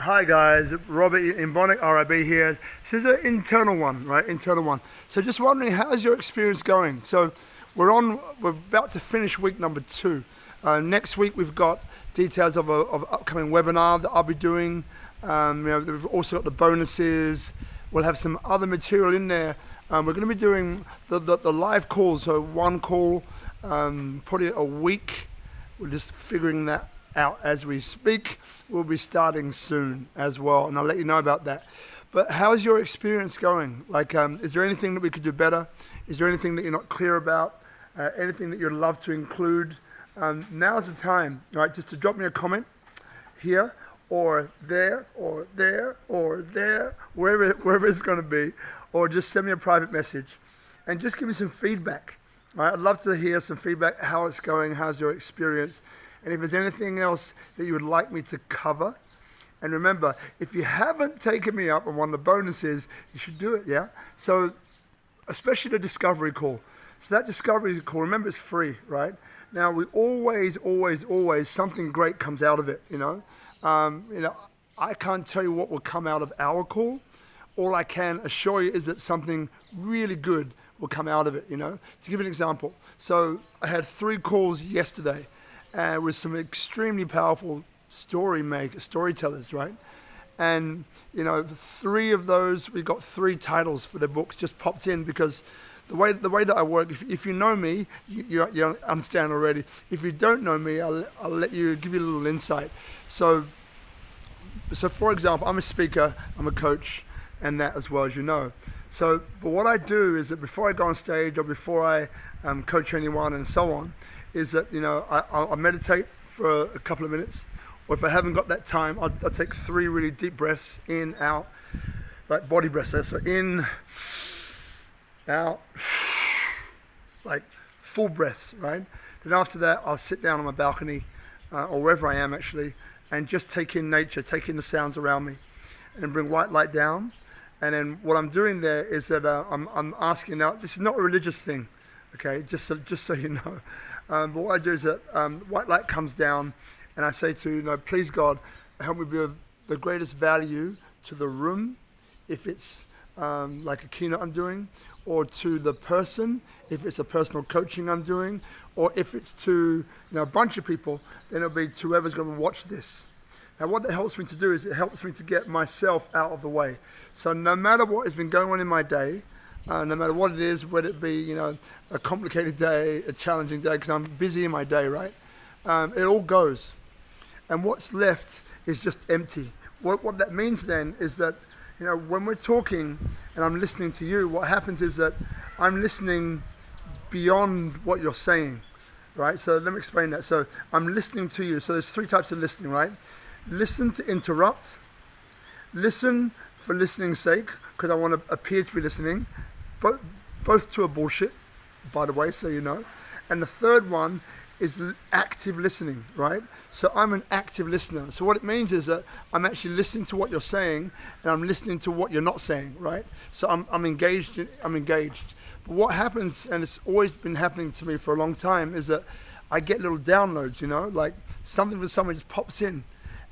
Hi guys, Robert in Bonnick, RIB here. This is an internal one, right? Internal one. So just wondering, how's your experience going? So we're about to finish week number 2. Next week we've got details of an upcoming webinar that I'll be doing. We've also got the bonuses. We'll have some other material in there. We're going to be doing the live calls, so one call, probably a week. We're just figuring that out as we speak. We'll be starting soon as well, and I'll let you know about that. But how's your experience going? Like, is there anything that we could do better? Is there anything that you're not clear about? Anything that you'd love to include? Now's the time, right? Just to drop me a comment here, or there, or there, or there, wherever it's going to be, or just send me a private message, and just give me some feedback. Right? I'd love to hear some feedback, how it's going, how's your experience. And if there's anything else that you would like me to cover, and remember, if you haven't taken me up on one of the bonuses, you should do it, yeah? So, especially the discovery call. So that discovery call, remember, it's free, right? Now, we always, something great comes out of it, you know? I can't tell you what will come out of our call. All I can assure you is that something really good will come out of it, you know? To give you an example, so I had 3 calls yesterday, with some extremely powerful storytellers, right? And, 3 of those, we got 3 titles for their books just popped in, because the way that I work, if you know me, you understand already. If you don't know me, I'll give you a little insight. So for example, I'm a speaker, I'm a coach, and that as well, as you know. So, but what I do is that before I go on stage or before I coach anyone and so on, is that, I'll meditate for a couple of minutes, or if I haven't got that time, I'll take 3 really deep breaths, in, out, like body breaths. So in, out, like full breaths, right? Then after that, I'll sit down on my balcony, or wherever I am actually, and just take in nature, take in the sounds around me, and then bring white light down. And then what I'm doing there is that I'm asking, now this is not a religious thing, okay, just so you know. But what I do is that white light comes down, and I say to, please God, help me be of the greatest value to the room, if it's like a keynote I'm doing, or to the person, if it's a personal coaching I'm doing, or if it's to a bunch of people, then it'll be to whoever's going to watch this. Now what that helps me to do is it helps me to get myself out of the way. So no matter what has been going on in my day, no matter what it is, whether it be, a complicated day, a challenging day, because I'm busy in my day, right? It all goes. And what's left is just empty. What that means then is that, when we're talking and I'm listening to you, what happens is that I'm listening beyond what you're saying, right? So let me explain that. So I'm listening to you. So there's 3 types of listening, right? Listen to interrupt. Listen for listening's sake, because I want to appear to be listening. Both to a bullshit, by the way, so you know. And the third one is active listening, right? So I'm an active listener. So what it means is that I'm actually listening to what you're saying, and I'm listening to what you're not saying, right? So I'm engaged. But what happens, and it's always been happening to me for a long time, is that I get little downloads, like something from someone just pops in.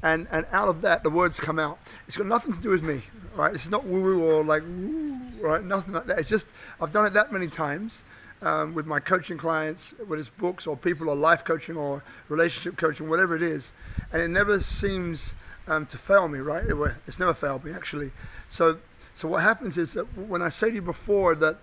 And out of that, the words come out. It's got nothing to do with me, right? It's not woo-woo or like woo, right? Nothing like that. It's just, I've done it that many times with my coaching clients, whether it's books or people or life coaching or relationship coaching, whatever it is. And it never seems to fail me, right? It's never failed me, actually. So what happens is that when I say to you before that,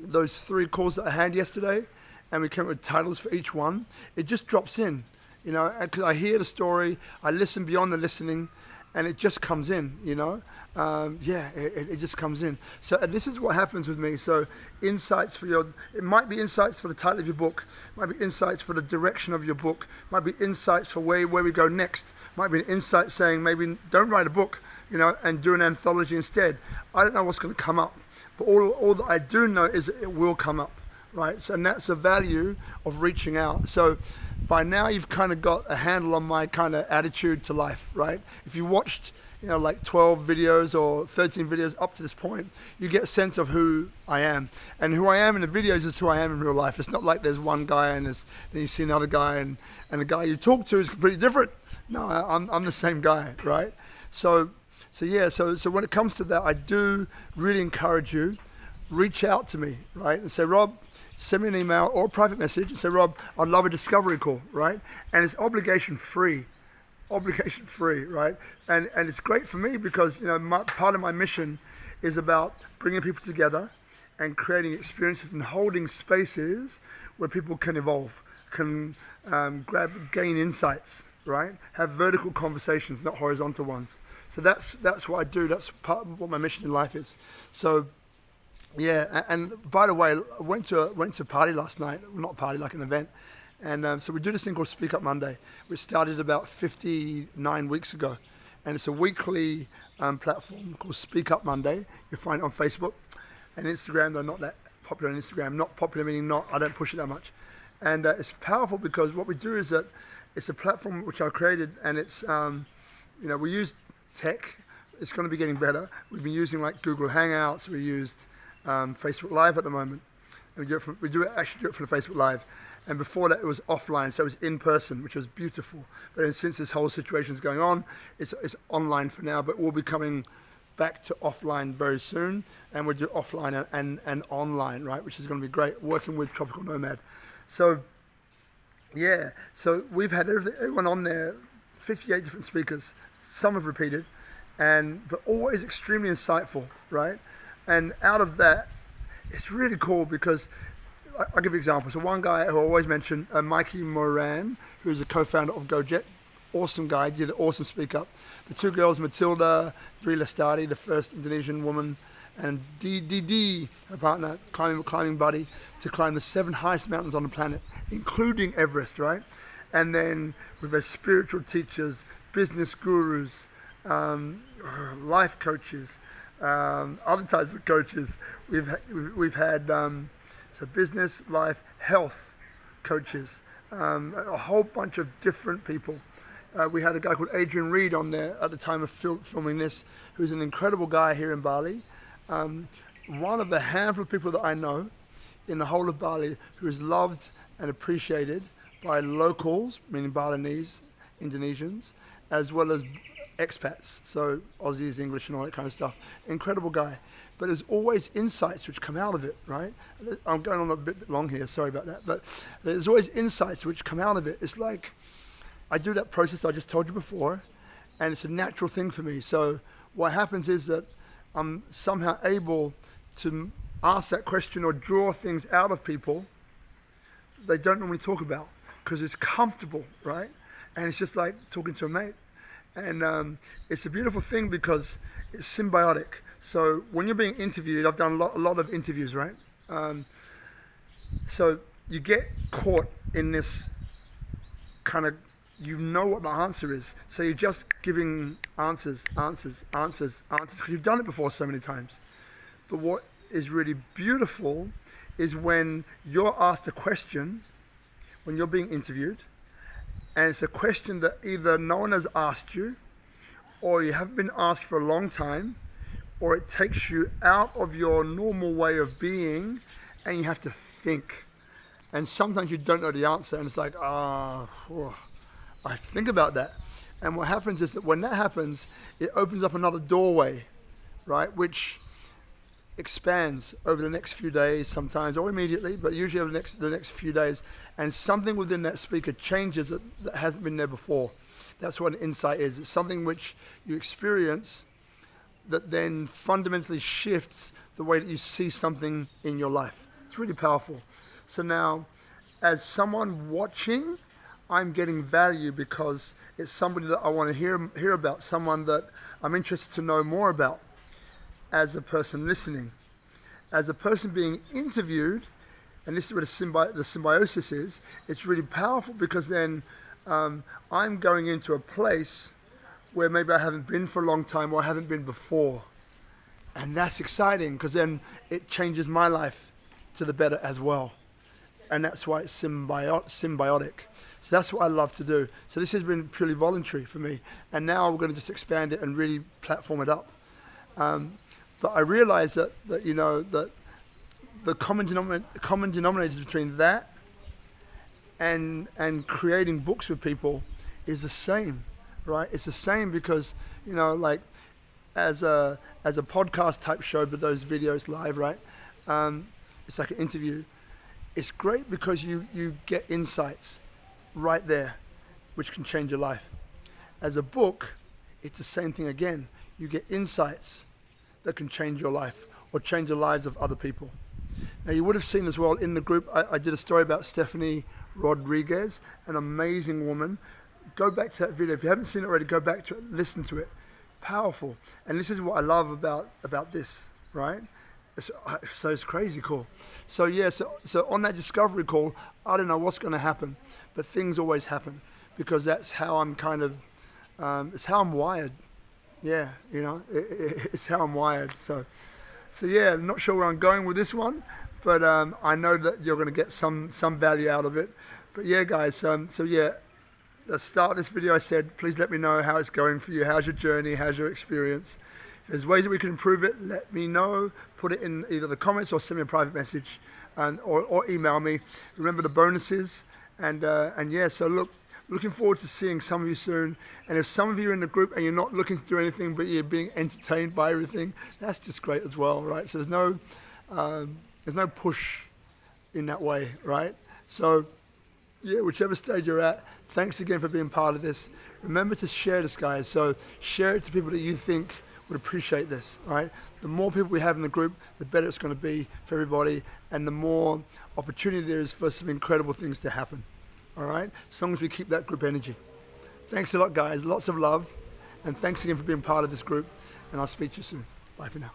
those 3 calls that I had yesterday, and we came up with titles for each one, it just drops in. Because I hear the story, I listen beyond the listening, and it just comes in, it just comes in. So this is what happens with me. So insights it might be insights for the title of your book, might be insights for the direction of your book, might be insights for where we go next, might be an insight saying maybe don't write a book, and do an anthology instead. I don't know what's going to come up, but all that I do know is that it will come up, right? So, and that's the value of reaching out. So by now you've kind of got a handle on my kind of attitude to life, right? If you watched, like 12 videos or 13 videos up to this point, you get a sense of who I am. And who I am in the videos is who I am in real life. It's not like there's one guy and then you see another guy and the guy you talk to is completely different. No, I'm the same guy, right? So when it comes to that, I do really encourage you, reach out to me, right? And say, Rob, send me an email or a private message and say, Rob, I'd love a discovery call, right? And it's obligation free, right? And it's great for me because, part of my mission is about bringing people together and creating experiences and holding spaces where people can evolve, can gain insights, right? Have vertical conversations, not horizontal ones. So that's what I do. That's part of what my mission in life is. So, yeah. And by the way, I went to a party last night. Well, not a party, like an event. And so we do this thing called Speak Up Monday, which started about 59 weeks ago. And it's a weekly platform called Speak Up Monday. You'll find it on Facebook and Instagram. They're not that popular on Instagram. Not popular meaning I don't push it that much. And it's powerful because what we do is that it's a platform which I created, and it's, we use tech. It's going to be getting better. We've been using like Google Hangouts. We used Facebook Live at the moment. And we do it for the Facebook Live. And before that, it was offline, so it was in person, which was beautiful. But then since this whole situation is going on, it's online for now, but we'll be coming back to offline very soon. And we'll do offline and online, right, which is going to be great, working with Tropical Nomad. So, yeah, so we've had everyone on there, 58 different speakers. Some have repeated, but always extremely insightful, right? And out of that, it's really cool because I'll give you examples. So one guy who I always mention, Mikey Moran, who is the co-founder of GoJet, awesome guy, did an awesome speak up. The two girls, Matilda Dri Lestari, the first Indonesian woman, and DDD, her partner, climbing buddy, to climb the 7 highest mountains on the planet, including Everest, right? And then we've had spiritual teachers, business gurus, life coaches, other types of coaches. We've had so business, life, health coaches, a whole bunch of different people. We had a guy called Adrian Reed on there at the time of filming this, who's an incredible guy here in Bali. One of the handful of people that I know in the whole of Bali who is loved and appreciated by locals, meaning Balinese, Indonesians, as well as expats, so Aussies, English and all that kind of stuff. Incredible guy. But there's always insights which come out of it, right? I'm going on a bit long here, sorry about that. But there's always insights which come out of it. It's like I do that process I just told you before, and it's a natural thing for me. So what happens is that I'm somehow able to ask that question or draw things out of people they don't normally talk about because it's comfortable, right? And it's just like talking to a mate. And it's a beautiful thing because it's symbiotic. So when you're being interviewed, I've done a lot of interviews, right? So you get caught in this kind of, you know what the answer is. So you're just giving answers, because you've done it before so many times. But what is really beautiful is when you're asked a question, when you're being interviewed, and it's a question that either no one has asked you, or you haven't been asked for a long time, or it takes you out of your normal way of being, and you have to think. And sometimes you don't know the answer, and it's like, I have to think about that. And what happens is that when that happens, it opens up another doorway, right, which expands over the next few days sometimes, or immediately, but usually over the next few days, and something within that speaker changes that hasn't been there before. That's what an insight is. It's something which you experience that then fundamentally shifts the way that you see something in your life. It's really powerful. So now, as someone watching, I'm getting value because it's somebody that I want to hear about, someone that I'm interested to know more about. As a person listening, as a person being interviewed, and this is where the symbiosis is, it's really powerful because then I'm going into a place where maybe I haven't been for a long time or I haven't been before. And that's exciting because then it changes my life to the better as well. And that's why it's symbiotic. So that's what I love to do. So this has been purely voluntary for me. And now we're going to just expand it and really platform it up. But I realize that that the common denominators between that and creating books with people is the same, right? It's the same because, like as a podcast type show, but those videos live, right? It's like an interview. It's great because you get insights right there, which can change your life. As a book, it's the same thing again. You get insights that can change your life or change the lives of other people. Now, you would have seen as well in the group, I did a story about Stephanie Rodriguez, an amazing woman. Go back to that video. If you haven't seen it already, go back to it, listen to it. Powerful. And this is what I love about this, right? So it's crazy cool. So yeah, so on that discovery call, I don't know what's going to happen, but things always happen because that's how I'm kind of, it's how I'm wired. Yeah, it's how I'm wired. So yeah, I'm not sure where I'm going with this one, but I know that you're going to get some value out of it. But yeah, guys, so yeah, at the start of this video I said, please let me know how it's going for you. How's your journey? How's your experience? If there's ways that we can improve it, let me know. Put it in either the comments or send me a private message or email me. Remember the bonuses. And yeah, so looking forward to seeing some of you soon. And if some of you are in the group and you're not looking to do anything, but you're being entertained by everything, that's just great as well, right? So there's no push in that way, right? So yeah, whichever stage you're at, thanks again for being part of this. Remember to share this, guys. So share it to people that you think would appreciate this, right? The more people we have in the group, the better it's going to be for everybody, and the more opportunity there is for some incredible things to happen, all right? As long as we keep that group energy. Thanks a lot, guys. Lots of love, and thanks again for being part of this group, and I'll speak to you soon. Bye for now.